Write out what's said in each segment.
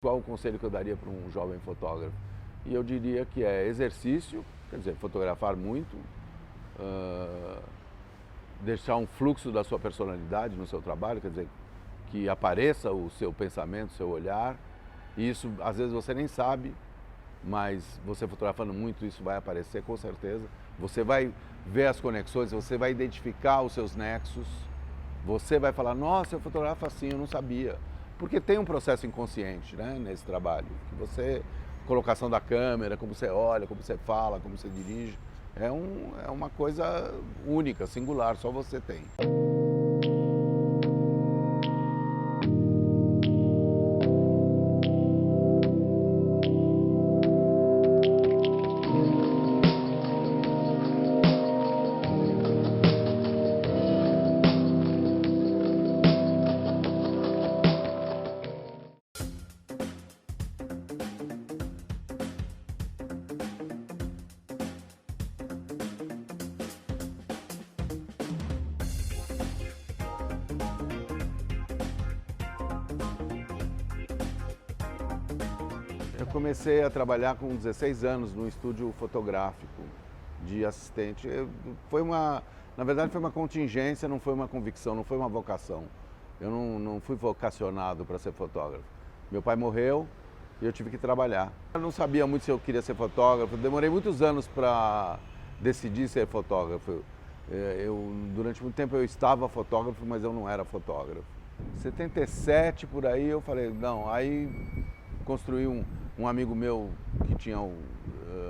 Qual o conselho que eu daria para um jovem fotógrafo? E eu diria que é exercício, quer dizer, fotografar muito, deixar um fluxo da sua personalidade no seu trabalho, quer dizer, que apareça o seu pensamento, o seu olhar. E isso, às vezes, você nem sabe, mas você fotografando muito, isso vai aparecer com certeza. Você vai ver as conexões, você vai identificar os seus nexos, você vai falar, nossa, eu fotografo assim, eu não sabia. Porque tem um processo inconsciente, né, nesse trabalho, que você, colocação da câmera, como você olha, como você fala, como você dirige, é uma coisa única, singular, só você tem. Eu comecei a trabalhar com 16 anos num estúdio fotográfico de assistente. Na verdade, foi uma contingência, não foi uma convicção, não foi uma vocação. Eu não fui vocacionado para ser fotógrafo. Meu pai morreu e eu tive que trabalhar. Eu não sabia muito se eu queria ser fotógrafo. Demorei muitos anos para decidir ser fotógrafo. Durante muito tempo eu estava fotógrafo, mas eu não era fotógrafo. Em 77 por aí eu falei, não, aí construí um amigo meu que tinha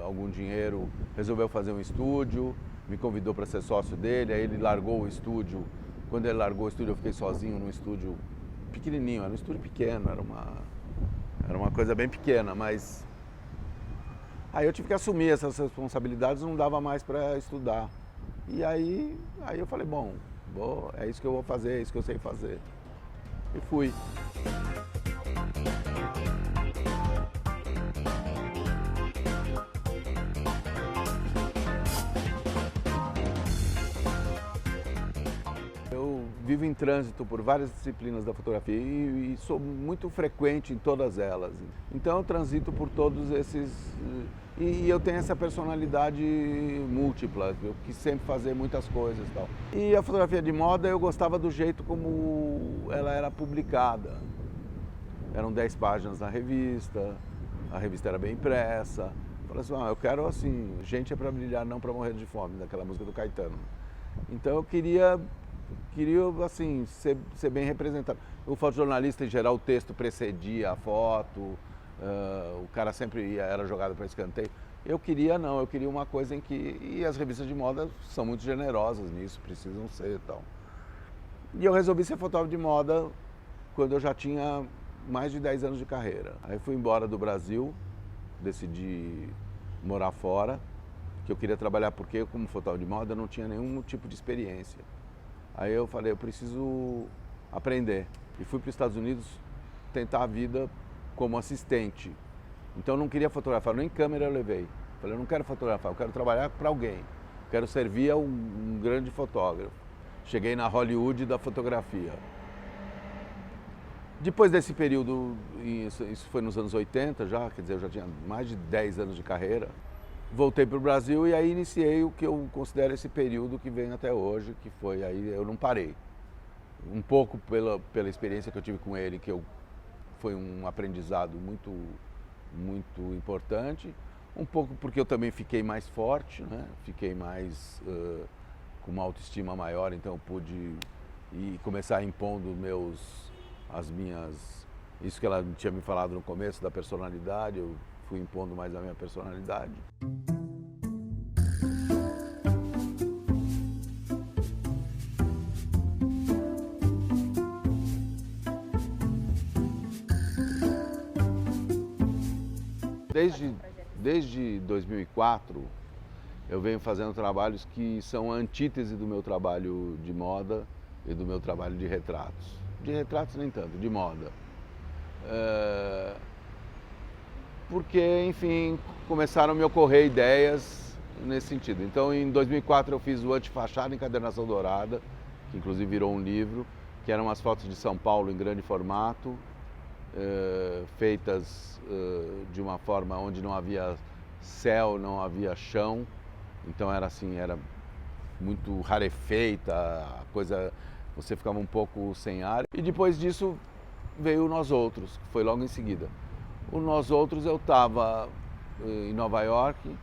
algum dinheiro, resolveu fazer um estúdio, me convidou para ser sócio dele, aí ele largou o estúdio. Quando ele largou o estúdio eu fiquei sozinho num estúdio pequenininho, era um estúdio pequeno, era uma coisa bem pequena, mas aí eu tive que assumir essas responsabilidades, não dava mais para estudar. E aí eu falei, bom, é isso que eu vou fazer, é isso que eu sei fazer. E fui. Eu vivo em trânsito por várias disciplinas da fotografia e sou muito frequente em todas elas. Então eu transito por todos esses... E eu tenho essa personalidade múltipla, eu quis sempre fazer muitas coisas e tal. E a fotografia de moda eu gostava do jeito como ela era publicada. Eram 10 páginas na revista, a revista era bem impressa. Eu falei assim, eu quero assim, gente é para brilhar, não para morrer de fome, daquela música do Caetano. Então eu queria assim, ser bem representado. O fotojornalista, em geral, o texto precedia a foto, o cara sempre era jogado para escanteio. Eu queria uma coisa em que... E as revistas de moda são muito generosas nisso, precisam ser e tal. E eu resolvi ser fotógrafo de moda quando eu já tinha mais de 10 anos de carreira. Aí fui embora do Brasil, decidi morar fora, que eu queria trabalhar porque eu, como fotógrafo de moda, não tinha nenhum tipo de experiência. Aí eu falei, eu preciso aprender. E fui para os Estados Unidos tentar a vida como assistente. Então eu não queria fotografar, nem câmera eu levei. Falei, eu não quero fotografar, eu quero trabalhar para alguém. Quero servir a um grande fotógrafo. Cheguei na Hollywood da fotografia. Depois desse período, isso foi nos anos 80 já, quer dizer, eu já tinha mais de 10 anos de carreira. Voltei para o Brasil e aí iniciei o que eu considero esse período que vem até hoje, que foi aí, eu não parei. Um pouco pela experiência que eu tive com ele, foi um aprendizado muito importante. Um pouco porque eu também fiquei mais forte, né? Fiquei mais com uma autoestima maior, então eu pude começar impondo isso que ela tinha me falado no começo da personalidade, eu fui impondo mais a minha personalidade. Desde 2004, eu venho fazendo trabalhos que são a antítese do meu trabalho de moda e do meu trabalho de retratos. De retratos nem tanto, de moda. Porque, enfim, começaram a me ocorrer ideias nesse sentido. Então, em 2004, eu fiz o Antifachada Encadernação Dourada, que inclusive virou um livro, que eram umas fotos de São Paulo em grande formato, feitas de uma forma onde não havia céu, não havia chão, então era assim, era muito rarefeita, a coisa, você ficava um pouco sem ar. E depois disso veio o Nós Outros, que foi logo em seguida. O Nós Outros, eu estava em Nova York,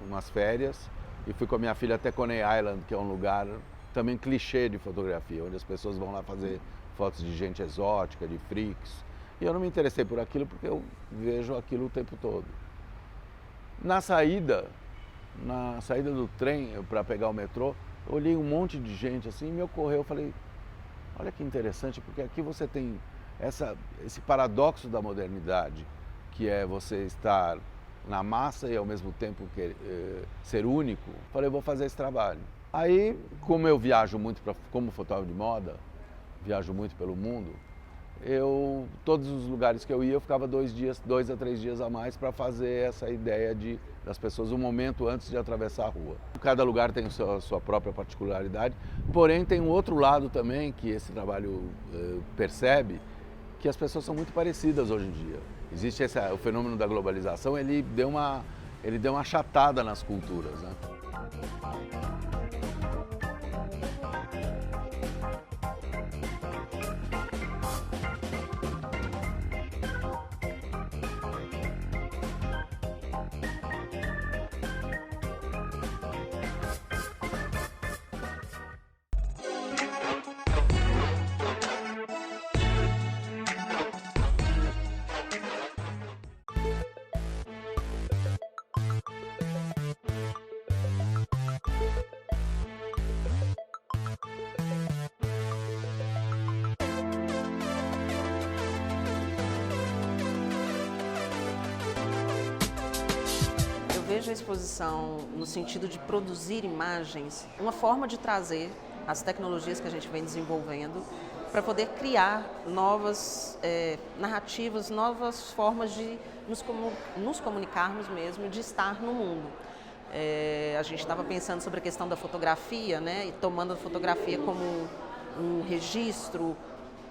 umas férias, e fui com a minha filha até Coney Island, que é um lugar também clichê de fotografia, onde as pessoas vão lá fazer fotos de gente exótica, de freaks. E eu não me interessei por aquilo porque eu vejo aquilo o tempo todo. Na saída do trem para pegar o metrô, eu olhei um monte de gente assim e me ocorreu, eu falei, olha que interessante, porque aqui você tem esse paradoxo da modernidade, que é você estar na massa e ao mesmo tempo ser único. Falei, eu vou fazer esse trabalho. Aí, como eu viajo muito como fotógrafo de moda, viajo muito pelo mundo, todos os lugares que eu ia, eu ficava 2 a 3 dias a mais para fazer essa ideia das pessoas um momento antes de atravessar a rua. Cada lugar tem a sua própria particularidade, porém tem um outro lado também que esse trabalho percebe, que as pessoas são muito parecidas hoje em dia. Existe o fenômeno da globalização, ele deu uma achatada nas culturas, né? Vejo a exposição no sentido de produzir imagens, uma forma de trazer as tecnologias que a gente vem desenvolvendo para poder criar novas narrativas, novas formas de nos comunicarmos mesmo, de estar no mundo. A gente estava pensando sobre a questão da fotografia, né, e tomando a fotografia como um registro,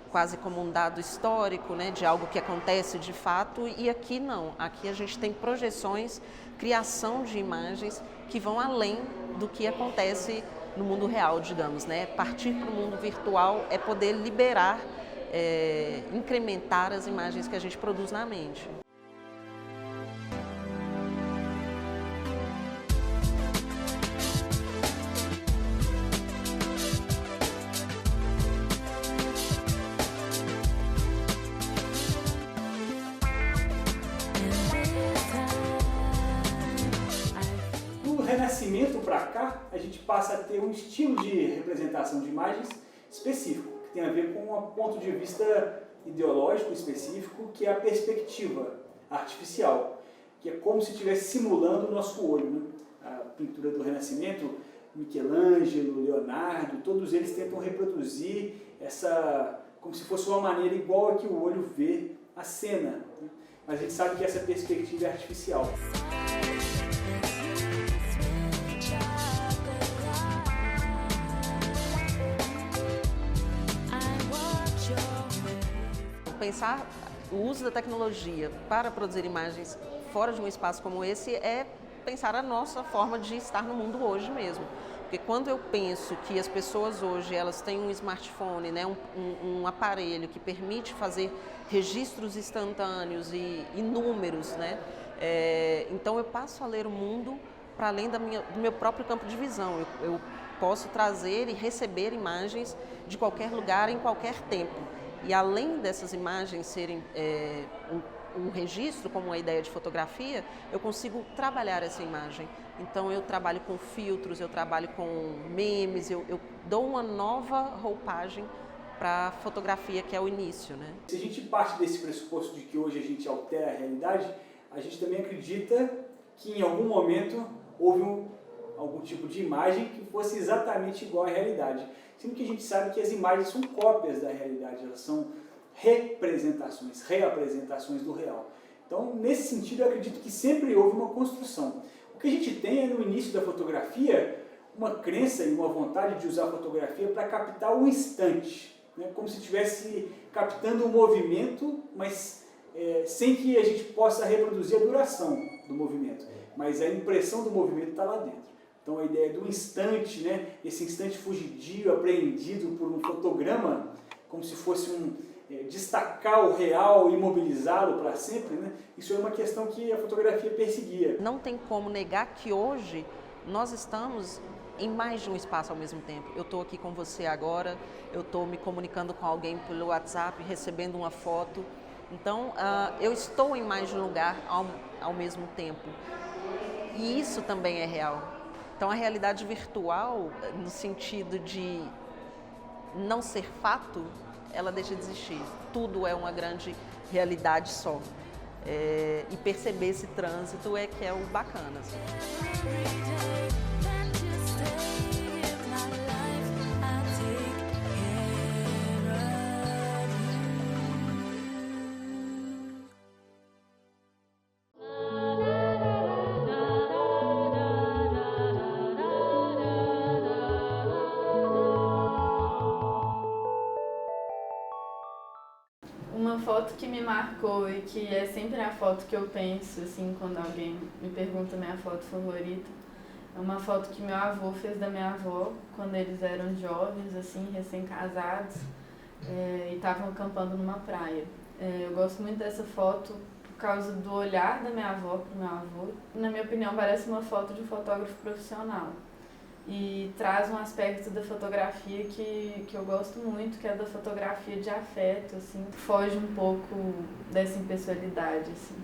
quase como um dado histórico, né, de algo que acontece de fato, e aqui não. Aqui a gente tem projeções, criação de imagens que vão além do que acontece no mundo real, digamos, né? Partir para o mundo virtual é poder liberar, incrementar as imagens que a gente produz na mente. Renascimento para cá, a gente passa a ter um estilo de representação de imagens específico, que tem a ver com um ponto de vista ideológico específico, que é a perspectiva artificial, que é como se estivesse simulando o nosso olho, né? A pintura do Renascimento, Michelangelo, Leonardo, todos eles tentam reproduzir como se fosse uma maneira igual a que o olho vê a cena, né? Mas a gente sabe que essa perspectiva é artificial. Pensar o uso da tecnologia para produzir imagens fora de um espaço como esse é pensar a nossa forma de estar no mundo hoje mesmo. Porque quando eu penso que as pessoas hoje elas têm um smartphone, né, um aparelho que permite fazer registros instantâneos e números, né, então eu passo a ler o mundo para além do meu próprio campo de visão. Eu posso trazer e receber imagens de qualquer lugar, em qualquer tempo. E além dessas imagens serem um registro, como a ideia de fotografia, eu consigo trabalhar essa imagem. Então eu trabalho com filtros, eu trabalho com memes, eu dou uma nova roupagem para a fotografia, que é o início, né? Se a gente parte desse pressuposto de que hoje a gente altera a realidade, a gente também acredita que em algum momento houve algum tipo de imagem que fosse exatamente igual à realidade. Sendo que a gente sabe que as imagens são cópias da realidade, elas são reapresentações do real. Então, nesse sentido, eu acredito que sempre houve uma construção. O que a gente tem é, no início da fotografia, uma crença e uma vontade de usar a fotografia para captar o instante. né? Como se estivesse captando o movimento, mas sem que a gente possa reproduzir a duração do movimento, mas a impressão do movimento está lá dentro. Então a ideia do instante, né? Esse instante fugidio, apreendido por um fotograma, como se fosse destacar o real e imobilizá-lo para sempre, né? Isso é uma questão que a fotografia perseguia. Não tem como negar que hoje nós estamos em mais de um espaço ao mesmo tempo. Eu estou aqui com você agora, eu estou me comunicando com alguém pelo WhatsApp, recebendo uma foto. Então, eu estou em mais de um lugar ao mesmo tempo. E isso também é real. Então, a realidade virtual, no sentido de não ser fato, ela deixa de existir. Tudo é uma grande realidade só. E perceber esse trânsito é que é o bacana. Assim. Uma foto que me marcou e que é sempre a foto que eu penso, assim, quando alguém me pergunta minha foto favorita, é uma foto que meu avô fez da minha avó, quando eles eram jovens, assim, recém-casados, e estavam acampando numa praia. Eu gosto muito dessa foto por causa do olhar da minha avó para o meu avô. Na minha opinião, parece uma foto de um fotógrafo profissional. E traz um aspecto da fotografia que eu gosto muito, que é da fotografia de afeto, assim, foge um pouco dessa impessoalidade, assim.